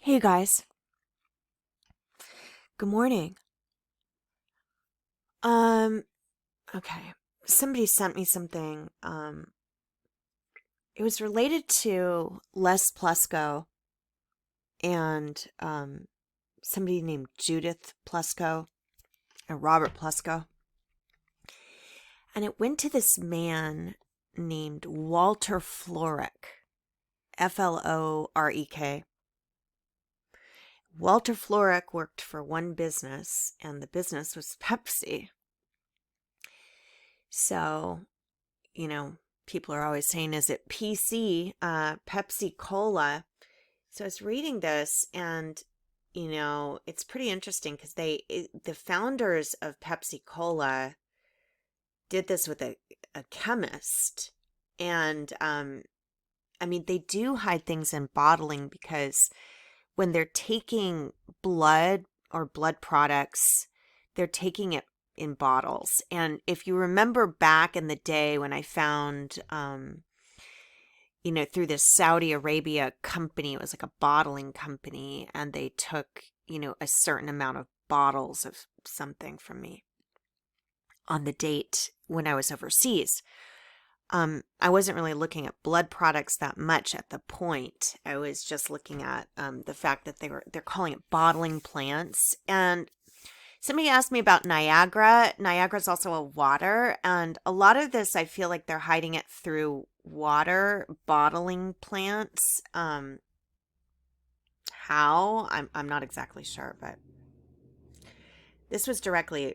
Hey guys, good morning. Um, okay. Somebody sent me something. It was related to Les Plesko and somebody named Judith Plesko and Robert Plesko. And it went to this man named Walter Florek, Florek. Walter Florek worked for one business, and the business was Pepsi. So, you know, people are always saying, is it PC, Pepsi Cola? So I was reading this and, it's pretty interesting because the founders of Pepsi Cola did this with a chemist. And, I mean, they do hide things in bottling because when they're taking blood or blood products, they're taking it in bottles. And if you remember back in the day when I found, through this Saudi Arabia company, it was like a bottling company, and they took, a certain amount of bottles of something from me on the date when I was overseas. I wasn't really looking at blood products that much at the point. I was just looking at the fact that they're calling it bottling plants. And somebody asked me about Niagara. Niagara is also a water, and a lot of this I feel like they're hiding it through water bottling plants. How? I'm not exactly sure, but this was directly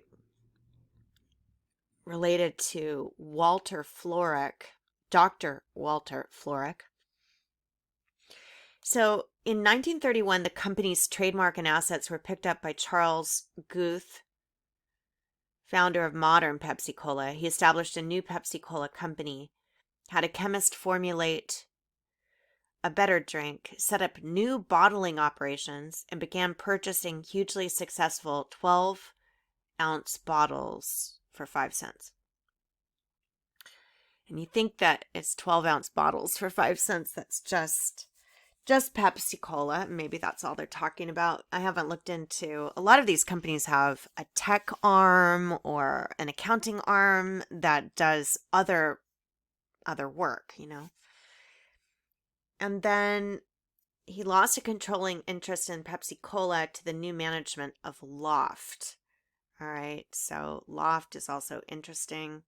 related to Walter Florek, Dr. Walter Florek. So in 1931, the company's trademark and assets were picked up by Charles Guth, founder of modern Pepsi Cola. He established a new Pepsi Cola company, had a chemist formulate a better drink, set up new bottling operations, and began purchasing hugely successful 12-ounce bottles for 5 cents. And you think that it's 12-ounce bottles for 5 cents. That's just Pepsi Cola. Maybe that's all they're talking about. I haven't looked into, a lot of these companies have a tech arm or an accounting arm that does other work, And then he lost a controlling interest in Pepsi Cola to the new management of Loft. All right, so Loft is also interesting.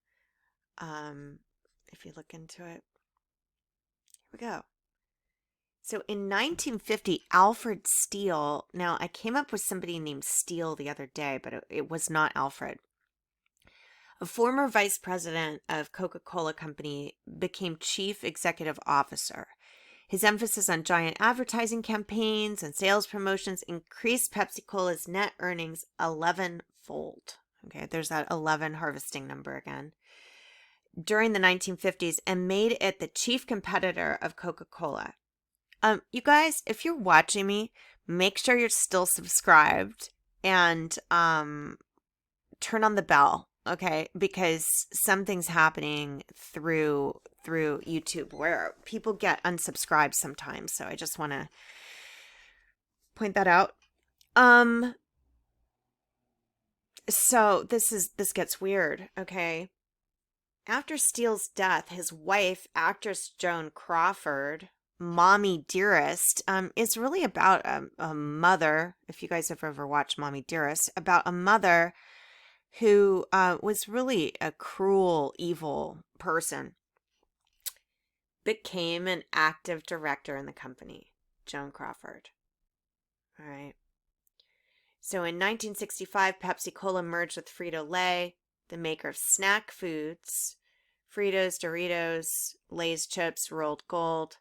If you look into it, here we go. So in 1950, Alfred Steele, now I came up with somebody named Steele the other day, but it was not Alfred. A former vice president of Coca-Cola Company became chief executive officer. His emphasis on giant advertising campaigns and sales promotions increased Pepsi Cola's net earnings 11-fold. Okay, there's that 11 harvesting number again. During the 1950s, and made it the chief competitor of Coca-Cola. You guys, if you're watching me, make sure you're still subscribed and turn on the bell, okay? Because something's happening through YouTube where people get unsubscribed sometimes. So I just want to point that out. So this gets weird, okay? After Steele's death, his wife, actress Joan Crawford, Mommy Dearest, is really about a mother. If you guys have ever watched Mommy Dearest, about a mother who was really a cruel, evil person, became an active director in the company, Joan Crawford. All right. So in 1965, Pepsi Cola merged with Frito-Lay, the maker of snack foods, Fritos, Doritos, Lay's chips, rolled gold.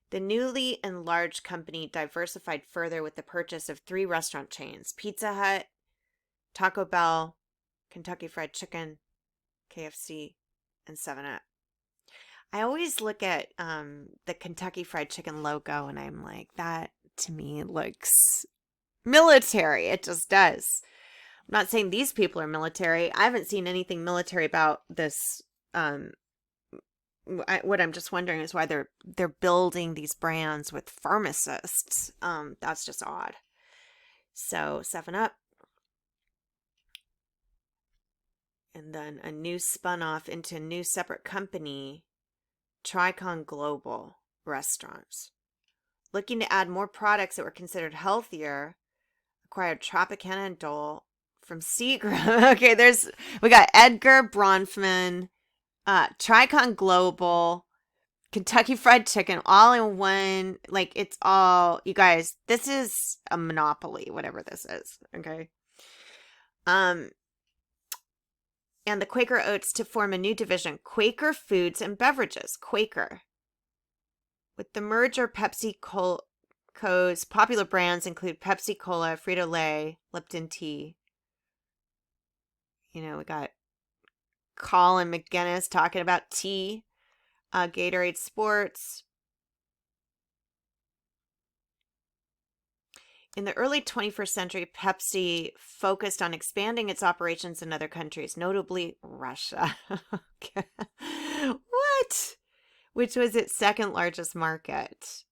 The newly enlarged company diversified further with the purchase of 3 restaurant chains: Pizza Hut, Taco Bell, Kentucky Fried Chicken, KFC, and 7-Up. I always look at the Kentucky Fried Chicken logo and I'm like, that to me looks military. It just does. I'm not saying these people are military. I haven't seen anything military about this what I'm just wondering is why they're building these brands with pharmacists. That's just odd. So 7-Up, and then a new spun off into a new separate company, Tricon Global Restaurants. Looking to add more products that were considered healthier, acquired Tropicana and Dole from Seagram. Okay, we got Edgar Bronfman, Tricon Global, Kentucky Fried Chicken, all in one. Like, it's all, you guys, this is a monopoly, whatever this is. Okay. And the Quaker Oats to form a new division, Quaker Foods and Beverages, Quaker. With the merger, PepsiCo's popular brands include Pepsi Cola, Frito-Lay, Lipton Tea. We got Colin McGinnis talking about tea, Gatorade Sports. In the early 21st century, Pepsi focused on expanding its operations in other countries, notably Russia. What? Which was its second largest market.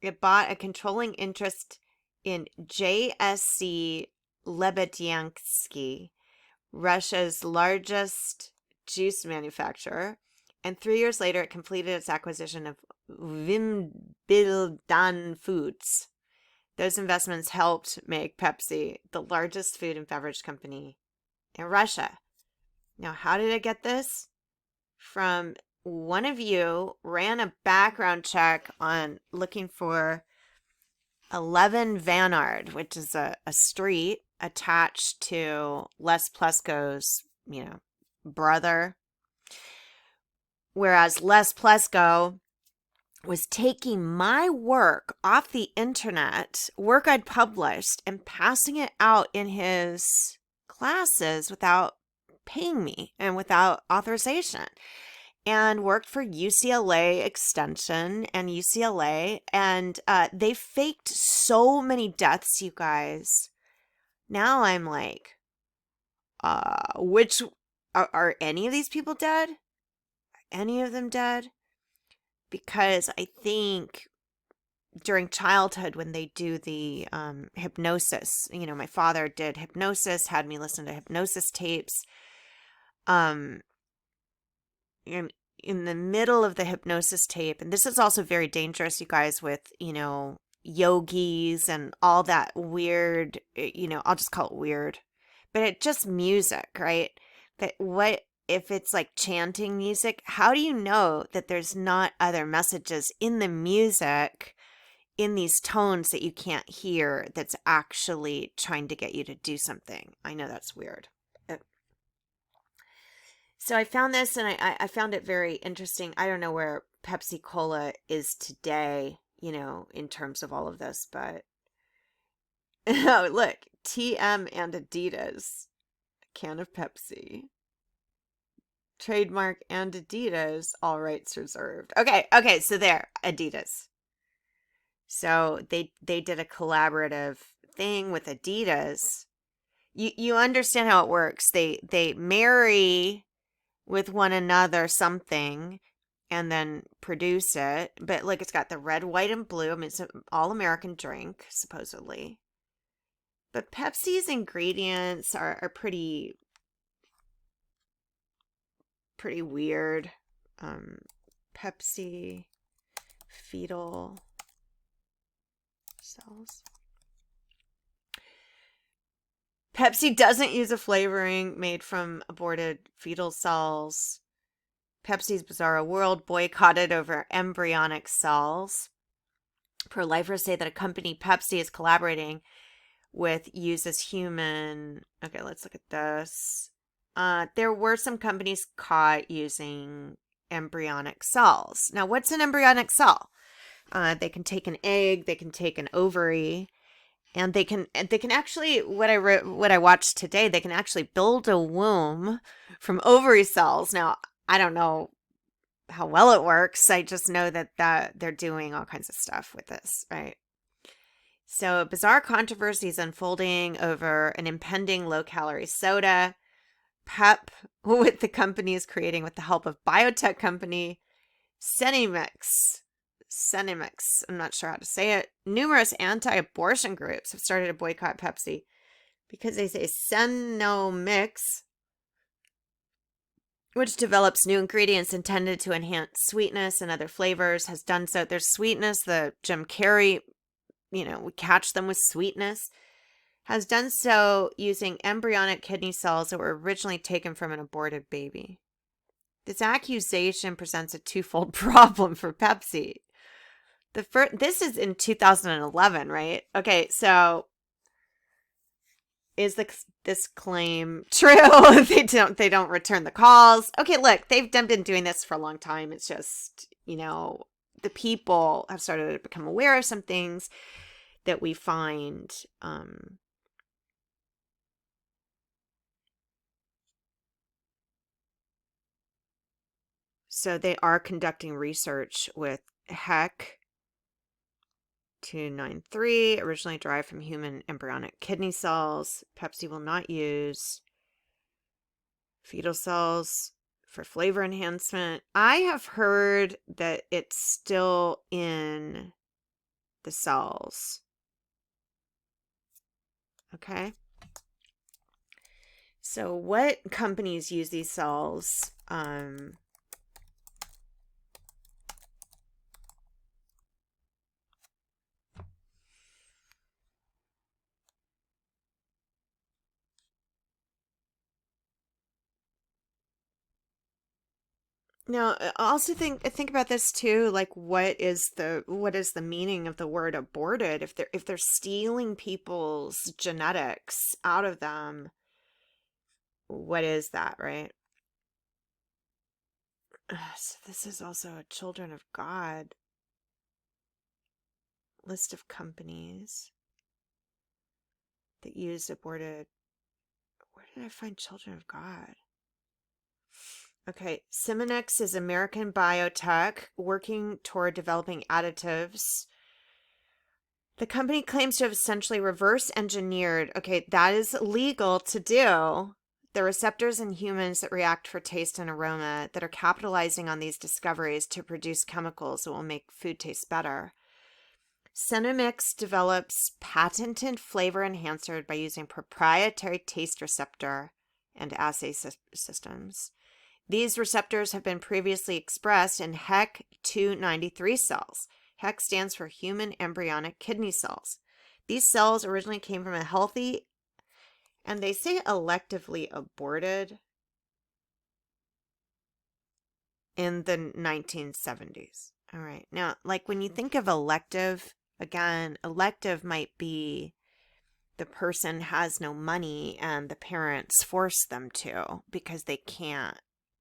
It bought a controlling interest in JSC Lebedyansky, Russia's largest juice manufacturer, and 3 years later it completed its acquisition of Wimbledon Foods. Those investments helped make Pepsi the largest food and beverage company in Russia. Now, how did I get this? From one of you ran a background check on looking for 11 Vanard, which is a street attached to Les Plesko's, brother. Whereas Les Plesko was taking my work off the internet, work I'd published, and passing it out in his classes without paying me and without authorization, and worked for UCLA Extension and UCLA, and they faked so many deaths, you guys. Now I'm like, which are any of these people dead? Are any of them dead? Because I think during childhood, when they do the hypnosis, my father did hypnosis, had me listen to hypnosis tapes. In the middle of the hypnosis tape, and this is also very dangerous, you guys, with, yogis and all that weird, I'll just call it weird, but it's just music, right? That what if it's like chanting music? How do you know that there's not other messages in the music, in these tones that you can't hear, that's actually trying to get you to do something? I know that's weird. So I found this, and I found it very interesting. I don't know where Pepsi Cola is today, in terms of all of this, but oh, look, TM and Adidas, a can of Pepsi. Trademark and Adidas, all rights reserved. Okay, so there, Adidas. So they did a collaborative thing with Adidas. You understand how it works. They marry with one another something and then produce it. But like, it's got the red, white, and blue. I mean, it's an all-American drink, supposedly. But Pepsi's ingredients are pretty weird. Pepsi fetal cells. Pepsi doesn't use a flavoring made from aborted fetal cells. Pepsi's Bizarro World boycotted over embryonic cells. Pro-lifers say that a company Pepsi is collaborating with uses human. Okay, let's look at this. There were some companies caught using embryonic cells. Now, what's an embryonic cell? They can take an egg, they can take an ovary, and they can actually, what I watched today, they can actually build a womb from ovary cells. Now, I don't know how well it works. I just know that they're doing all kinds of stuff with this, right? So, bizarre controversies unfolding over an impending low-calorie soda. Pep, with the company is creating with the help of biotech company Cenemix. Cenemix. I'm not sure how to say it. Numerous anti-abortion groups have started to boycott Pepsi because they say Cenomix, which develops new ingredients intended to enhance sweetness and other flavors, has done so. There's sweetness, the Jim Carrey, we catch them with sweetness, has done so using embryonic kidney cells that were originally taken from an aborted baby. This accusation presents a twofold problem for Pepsi. This is in 2011, right? Okay, so is this claim true? They don't return the calls. Okay, look, they've been doing this for a long time. It's just, the people have started to become aware of some things that we find so they are conducting research with HEC 293, originally derived from human embryonic kidney cells. Pepsi will not use fetal cells for flavor enhancement. I have heard that it's still in the cells. Okay. So what companies use these cells? Now, also think about this too. Like, what is the meaning of the word aborted? If they're stealing people's genetics out of them, what is that, right? So this is also a Children of God list of companies that use aborted. Where did I find Children of God? Okay, Simonex is American biotech working toward developing additives. The company claims to have essentially reverse engineered, okay, that is legal to do, the receptors in humans that react for taste and aroma, that are capitalizing on these discoveries to produce chemicals that will make food taste better. Cenomix develops patented flavor enhancer by using proprietary taste receptor and assay systems. These receptors have been previously expressed in HEC 293 cells. HEC stands for human embryonic kidney cells. These cells originally came from a healthy, and they say electively aborted, in the 1970s. All right. Now, like when you think of elective, again, elective might be the person has no money and the parents force them to because they can't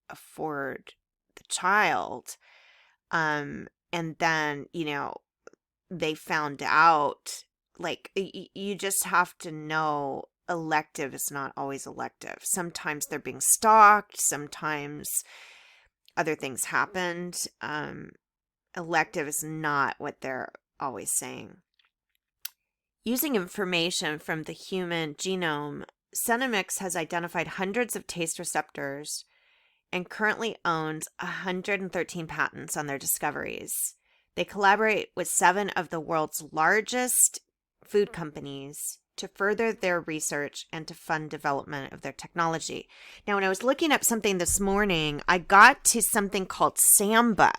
afford the child. And then, they found out, like, you just have to know elective is not always elective. Sometimes they're being stalked. Sometimes other things happened. Elective is not what they're always saying. Using information from the human genome, Cenomix has identified hundreds of taste receptors and currently owns 113 patents on their discoveries. They collaborate with 7 of the world's largest food companies to further their research and to fund development of their technology. Now, when I was looking up something this morning, I got to something called Samba.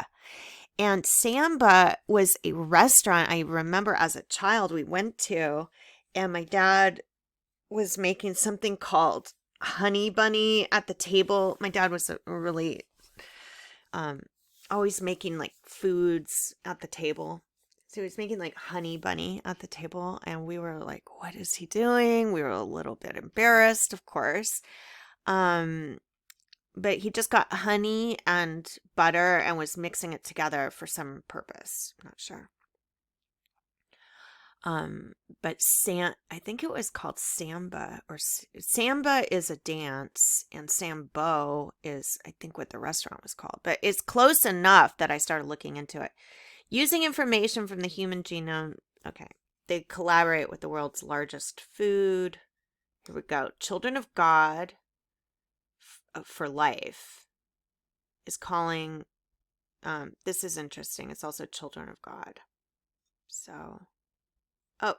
And Samba was a restaurant I remember as a child we went to, and my dad was making something called honey bunny at the table. My dad was a really always making like foods at the table. So he was making like honey bunny at the table, and we were like, what is he doing? We were a little bit embarrassed, of course. But he just got honey and butter and was mixing it together for some purpose. I'm not sure. But I think it was called Samba, or Samba is a dance, and Sambo is, I think, what the restaurant was called. But it's close enough that I started looking into it. Using information from the human genome, okay, they collaborate with the world's largest food. Here we go. Children of God for Life is calling This is interesting. It's also children of God. So, oh,